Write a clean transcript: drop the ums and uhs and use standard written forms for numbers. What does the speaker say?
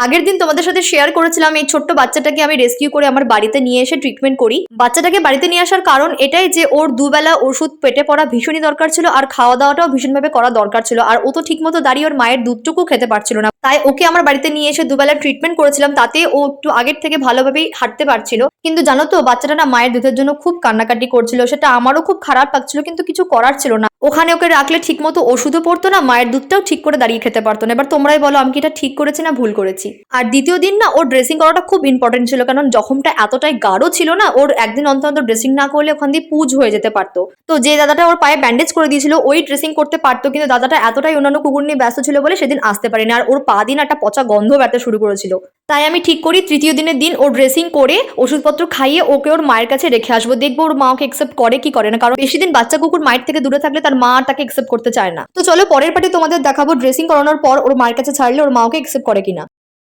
আগের দিন তোমাদের সাথে শেয়ার করেছিলাম এই ছোট্ট বাচ্চাটাকে আমি রেস্কিউ করে আমার বাড়িতে নিয়ে এসে ট্রিটমেন্ট করি। বাচ্চাটাকে বাড়িতে নিয়ে আসার কারণ এটাই যে ওর দুবেলা ওষুধ পেটে পড়া ভীষণই দরকার ছিল, আর খাওয়া দাওয়াটাও ভীষণভাবে করা দরকার ছিল। আর ও তো ঠিক মতো দাঁড়িয়ে ওর মায়ের দুধটুকু খেতে পারছিল না, তাই ওকে আমার বাড়িতে নিয়ে এসে দুবেলা ট্রিটমেন্ট করেছিলাম। তাতে ও একটু আগের থেকে ভালোভাবেই হাঁটতে পারছিল। কিন্তু জানো তো, বাচ্চাটা না মায়ের দুধের জন্য খুব কান্নাকাটি করছিল, সেটা আমারও খুব খারাপ লাগছিল, কিন্তু কিছু করার ছিল না। ওখানে ওকে রাখলে ঠিক মতো ওষুধও পড়তো না, মায়ের দুধটাও ঠিক করে দাঁড়িয়ে খেতে পারতো না। এবার তোমরাই বলো আমি কি এটা ঠিক করেছি না ভুল করেছি। আর দ্বিতীয় দিন না ওর ড্রেসিং করাটা খুব ইম্পর্টেন্ট ছিল, কারণ জখমটা এতটাই গাঢ় ছিল না, ওর একদিন অন্তর অন্তর ড্রেসিং না করলে ওখান দিয়ে পুজ হয়ে যেতে পারতো। তো যে দাদাটা ওর পায়ে ব্যান্ডেজ করে দিয়েছিল ওই ড্রেসিং করতে পারতো, কিন্তু দাদাটা এতটাই অন্যান্য কুকুর নিয়ে ব্যস্ত ছিল বলে সেদিন আসতে পারেনি। আর ওর পা দিন একটা পচা গন্ধ বেরোতে শুরু করেছিল। তাই আমি ঠিক করি তৃতীয় দিনের দিন ওর ড্রেসিং করে ওষুধপত্র খাইয়ে ওকে ওর মায়ের কাছে রেখে আসবো। দেখবো ওর মা ওকে একসেপ্ট করে কি করে না, কারণ বেশি দিন বাচ্চা কুকুর মায়ের থেকে দূরে থাকলে তার মা আর তাকে একসেপ্ট করতে চায় না। তো চলো পরের পার্টি তোমাদের দেখাবো ড্রেসিং করানোর পর ওর মায়ের কাছে ছাড়লে ওর মা ওকে একসেপ্ট করে কিনা।